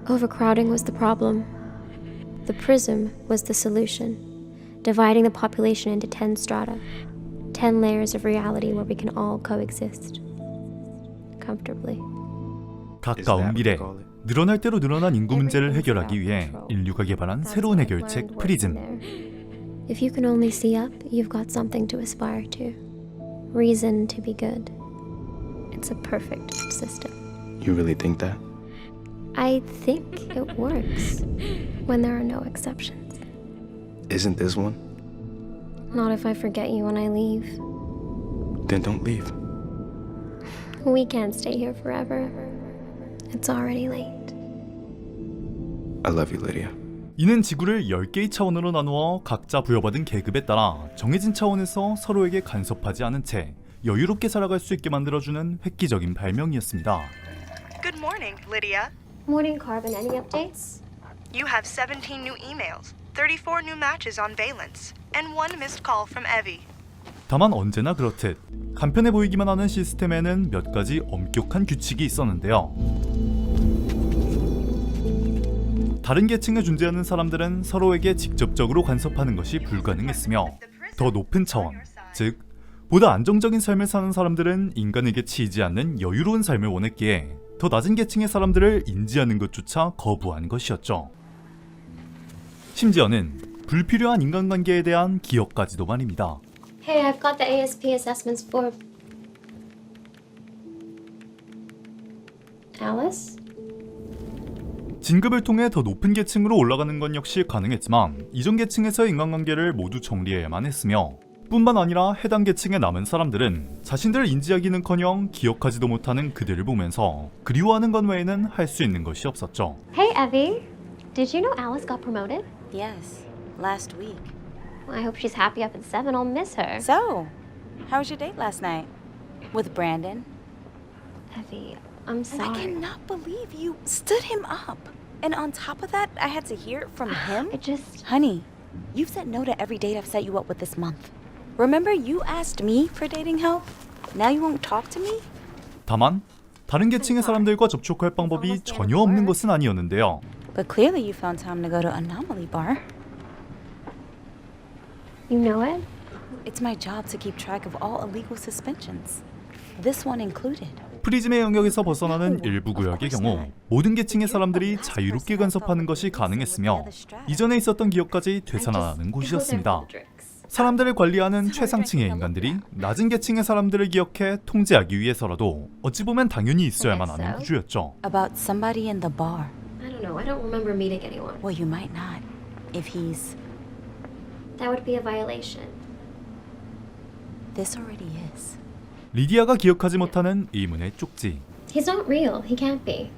Overcrowding was the problem. The prism was the solution, dividing the population into 10 strata, 10 layers of reality where we can all coexist comfortably. 가까운 미래, 늘어날 대로 늘어난 인구 문제를 해결하기 위해 인류가 개발한 새로운 해결책 프리즘. If you can only see up, you've got something to aspire to. Reason to be good. It's a perfect system. You really think that? I think it works when there are no exceptions. Isn't this one? Not if I forget you when I leave. Then don't leave. We can't stay here forever. It's already late. I love you, Lydia. 이는 지구를 10개의 차원으로 나누어 각자 부여받은 계급에 따라 정해진 차원에서 서로에게 간섭하지 않은 채 여유롭게 살아갈 수 있게 만들어주는 획기적인 발명이었습니다. Good morning, Lydia. Morning, Carbon. Any updates? You have 17 new emails, 34 new matches on Valence, and 1 missed call from Evie. 다만 언제나 그렇듯 간편해 보이기만 하는 시스템에는 몇 가지 엄격한 규칙이 있었는데요. 다른 계층에 존재하는 사람들은 서로에게 직접적으로 간섭하는 것이 불가능했으며 더 높은 차원, 즉 보다 안정적인 삶을 사는 사람들은 인간에게 치이지 않는 여유로운 삶을 원했기에 더 낮은 계층의 사람들을 인지하는 것조차 거부한 것이었죠. 심지어는 불필요한 인간관계에 대한 기억까지도 말입니다. Hey, I've got the ASP assessments for Alice? 진급을 통해 더 높은 계층으로 올라가는 건 역시 가능했지만 이전 계층에서의 인간관계를 모두 정리해야만 했으며 뿐만 아니라 해당 계층에 남은 사람들은 자신들을 인지하기는커녕 기억하지도 못하는 그들을 보면서 그리워하는 것 외에는 할 수 있는 것이 없었죠. Hey, Evie. Did you know Alice got promoted? Yes, last week. I hope she's happy up at 7. I'll miss her. So, how was your date last night? With Brandon? Evie, I'm I sorry. cannot believe you stood him up. And on top of that, I had to hear it from him? I just... Honey, you've said no to every date I've set you up with this month. Remember you asked me for dating help? Now you won't talk to me? 다만 다른 계층의 사람들과 접촉할 방법이 전혀 없는 것은 아니었는데요. But clearly you found time to go to Anomaly Bar. You know it? It's my job to keep track of all illegal suspensions. This one included. 프리즘의 영역에서 벗어나는 일부 구역의 경우 모든 계층의 사람들이 자유롭게 간섭하는 것이 가능했으며 이전에 있었던 기억까지 되살아나는 곳이었습니다. 사람들을 관리하는 최상층의 인간들이 낮은 계층의 사람들을 기억해 통제하기 위해서라도 어찌 보면 당연히 있어야만 하는 구조였죠. About somebody in the bar. I don't know. I don't remember meeting anyone. Well, you might not. If he's... That would be a violation. This already is. 리디아가 기억하지 못하는 의문의 쪽지. He's not real. He can't be.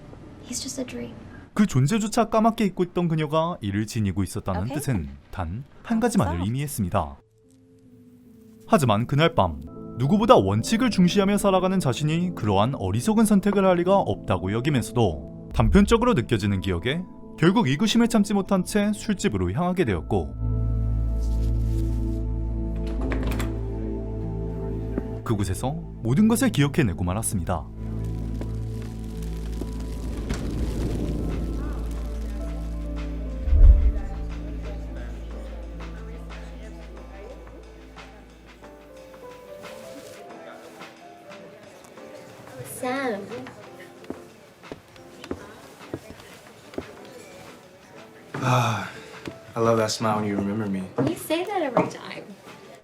He's just a dream. 그 존재조차 까맣게 잊고 있던 그녀가 이를 지니고 있었다는 오케이. 뜻은 단 한 가지만을 의미했습니다. 하지만 그날 밤 누구보다 원칙을 중시하며 살아가는 자신이 그러한 어리석은 선택을 할 리가 없다고 여기면서도 단편적으로 느껴지는 기억에 결국 의구심을 참지 못한 채 술집으로 향하게 되었고 그곳에서 모든 것을 기억해내고 말았습니다. Sam. I love that smile when you remember me. You say that every time.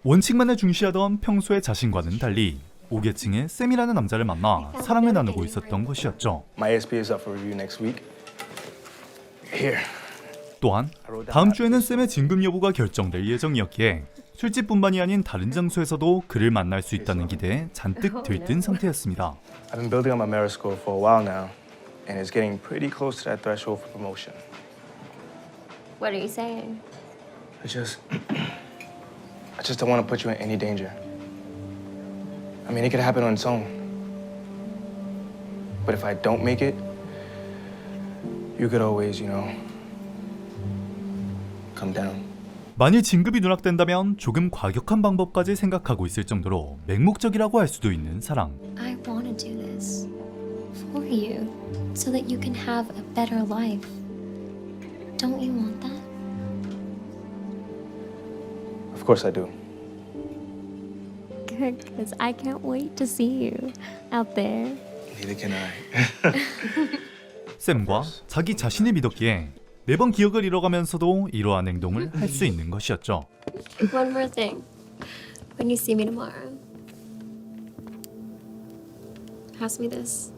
원칙만을 중시하던 평소의 자신과는 달리 5계층의 샘이라는 남자를 만나 사랑을 나누고 있었던 것이었죠. My ASP is up for review next week. Here. 또한 다음 주에는 샘의 진급 여부가 결정될 예정이었기에 술집뿐만이 아닌 다른 장소에서도 그를 만날 수 있다는 기대에 잔뜩 들뜬 상태였습니다. I've been building up my merit score for a while now, and it's getting pretty close to that threshold for promotion. What are you saying? I just don't want to put you in any danger. I mean, it could happen on its own. But if I don't make it, you could always, come down. 만일 진급이 누락된다면 조금 과격한 방법까지 생각하고 있을 정도로 맹목적이라고 할 수도 있는 사랑. I want to do this for you so that you can have a better life. Don't you want that? Of course I do. Good, because I can't wait to see you out there. Neither can I. 샘과 자기 자신을 믿었기에 매번 기억을 잃어가면서도 이러한 행동을 할 수 있는 것이었죠. One more thing. When you see me tomorrow, pass me this.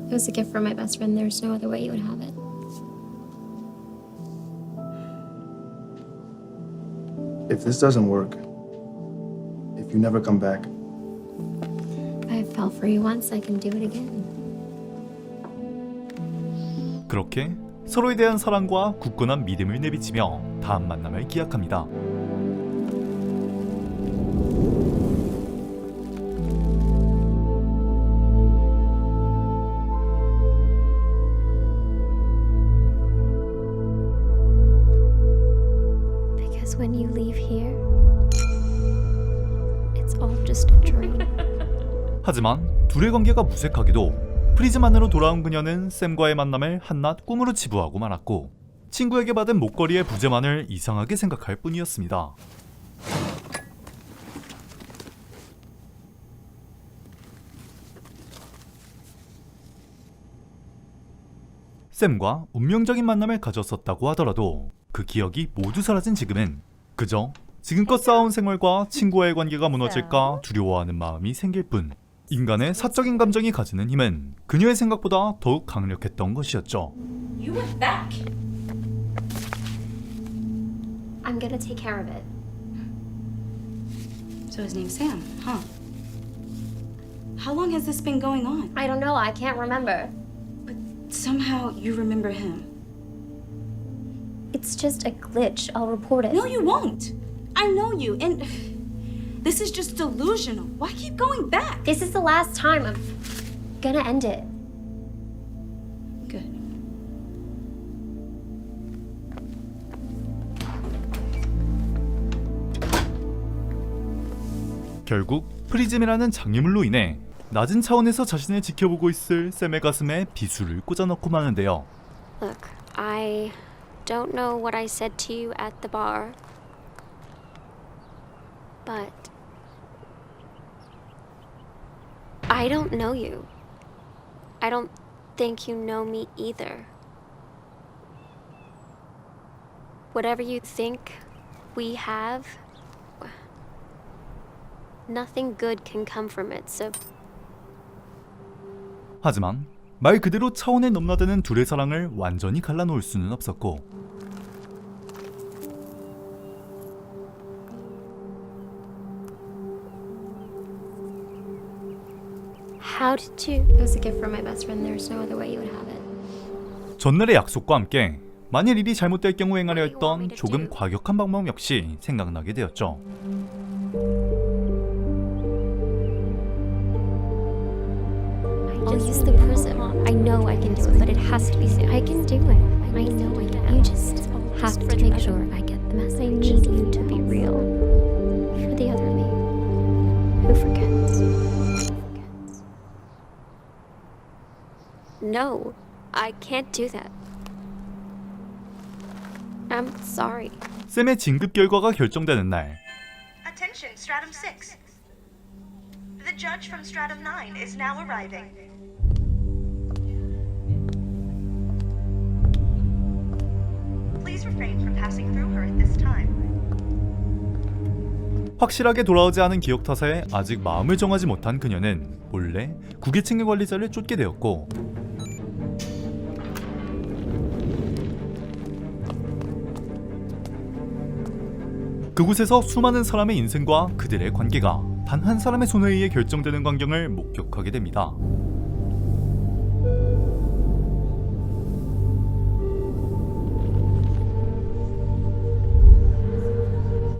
It was a gift from my best friend. There's no other way you would have it. If this doesn't work, if you never come back, I fell for you once, I can do it again. 그렇게 서로에 대한 사랑과 굳건한 믿음을 내비치며 다음 만남을 기약합니다. Because when you leave here, it's all just a dream. 하지만 둘의 관계가 무색하게도 프리즈만으로 돌아온 그녀는 샘과의 만남을 한낱 꿈으로 치부하고 말았고 친구에게 받은 목걸이의 부재만을 이상하게 생각할 뿐이었습니다. 샘과 운명적인 만남을 가졌었다고 하더라도 그 기억이 모두 사라진 지금은 그저 지금껏 쌓아온 생활과 친구와의 관계가 무너질까 두려워하는 마음이 생길 뿐 인간의 사적인 감정이 가지는 힘은 그녀의 생각보다 더욱 강력했던 것이었죠. You went back. I'm gonna take care of it. So his name's Sam, huh? How long has this been going on? I don't know, I can't remember. But somehow you remember him. It's just a glitch. I'll report it. No, you won't. I know you, and this is just delusional. Why keep going back? This is the last time. I'm gonna end it. Good. 결국 프리즘이라는 장애물로 인해 낮은 차원에서 자신을 지켜보고 있을 샘의 가슴에 비수를 꽂아넣고 마는데요. Look, I don't know what I said to you at the bar, but I don't know you. I don't think you know me either. Whatever you think we have, nothing good can come from it, so 하지만 말 그대로 차원을 넘나드는 둘의 사랑을 완전히 갈라놓을 수는 없었고 how did you? It was a gift from my best friend. There's no other way you would have it. 전날의 약속과 함께 만일 일이 잘못될 경우 행하려 했던 조금 과격한 방법 역시 생각나게 되었죠. I'll use the prism. I know I can do it, but it has to be soon. I can do it. I know I can. You just have to make sure I get the message. I need you to be real. For the other me. Who forgets? No, I can't do that. I'm sorry. 샘의 진급 결과가 결정되는 날 Attention, Stratum 6. The judge from Stratum 9 is now arriving. Please refrain from passing through her at this time. 확실하게 돌아오지 않은 기억 탓에 아직 마음을 정하지 못한 그녀는 몰래 구계층의 관리자를 쫓게 되었고 그곳에서 수많은 사람의 인생과 그들의 관계가 단 한 사람의 손에 의해 결정되는 광경을 목격하게 됩니다.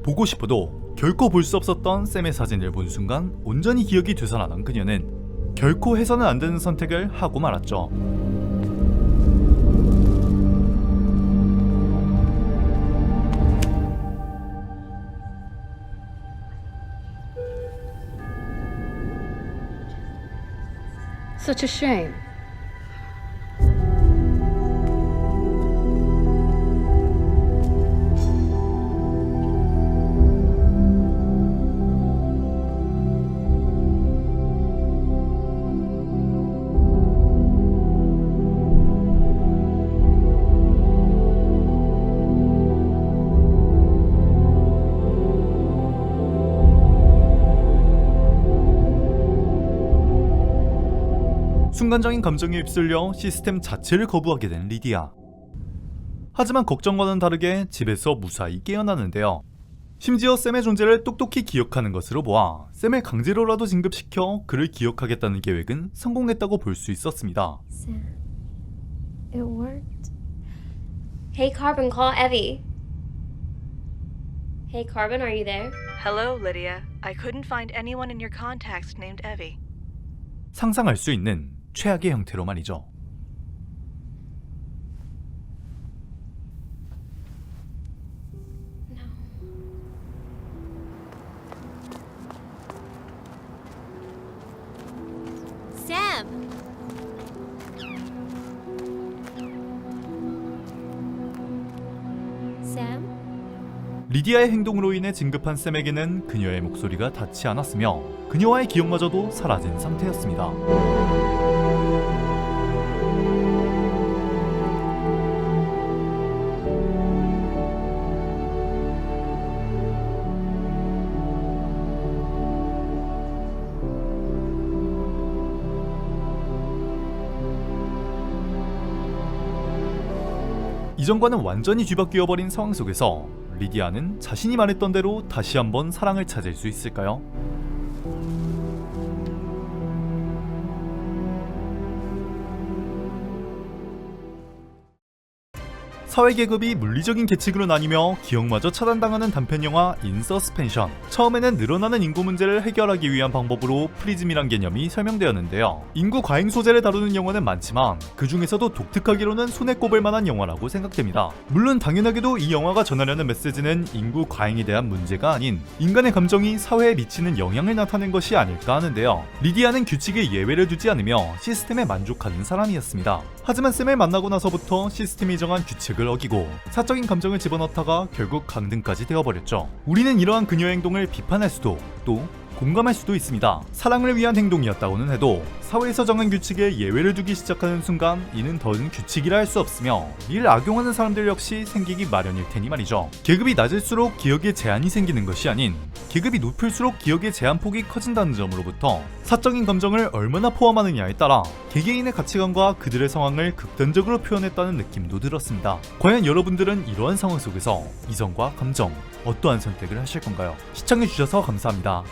보고 싶어도 결코 볼 수 없었던 샘의 사진을 본 순간 온전히 기억이 되살아난 그녀는 결코 해서는 안 되는 선택을 하고 말았죠. Such a shame. 순간적인 감정에 휩쓸려 시스템 자체를 거부하게 된 리디아. 하지만 걱정과는 다르게 집에서 무사히 깨어나는데요. 심지어 샘의 존재를 똑똑히 기억하는 것으로 보아 샘을 강제로라도 진급시켜 그를 기억하겠다는 계획은 성공했다고 볼 수 있었습니다. Sam, it worked. Hey, Carbon, call Evie. Hey, Carbon, are you there? Hello, Lydia. I couldn't find anyone in your contacts named Evie. 상상할 수 있는 최악의 형태로 말이죠. Sam! Sam? 리디아의 행동으로 인해 진급한 샘에게는 그녀의 목소리가 닿지 않았으며 그녀와의 기억마저도 사라진 상태였습니다. 이전과는 완전히 뒤바뀌어버린 상황 속에서 리디아는 자신이 말했던 대로 다시 한번 사랑을 찾을 수 있을까요? 사회계급이 물리적인 계층으로 나뉘며 기억마저 차단당하는 단편영화 인서스펜션. 처음에는 늘어나는 인구 문제를 해결하기 위한 방법으로 프리즘이란 개념이 설명되었는데요. 인구 과잉 소재를 다루는 영화는 많지만 그 중에서도 독특하기로는 손에 꼽을 만한 영화라고 생각됩니다. 물론 당연하게도 이 영화가 전하려는 메시지는 인구 과잉에 대한 문제가 아닌 인간의 감정이 사회에 미치는 영향을 나타낸 것이 아닐까 하는데요. 리디아는 규칙에 예외를 두지 않으며 시스템에 만족하는 사람이었습니다. 하지만 샘을 만나고 나서부터 시스템이 정한 규칙을 어기고 사적인 감정을 집어넣다가 결국 강등까지 되어버렸죠. 우리는 이러한 그녀의 행동을 비판할 수도 또 공감할 수도 있습니다. 사랑을 위한 행동이었다고는 해도 사회에서 정한 규칙에 예외를 두기 시작하는 순간 이는 더는 규칙이라 할 수 없으며 이를 악용하는 사람들 역시 생기기 마련일 테니 말이죠. 계급이 낮을수록 기억에 제한이 생기는 것이 아닌 계급이 높을수록 기억의 제한폭이 커진다는 점으로부터 사적인 감정을 얼마나 포함하느냐에 따라 개개인의 가치관과 그들의 상황을 극단적으로 표현했다는 느낌도 들었습니다. 과연 여러분들은 이러한 상황 속에서 이성과 감정 어떠한 선택을 하실 건가요? 시청해주셔서 감사합니다.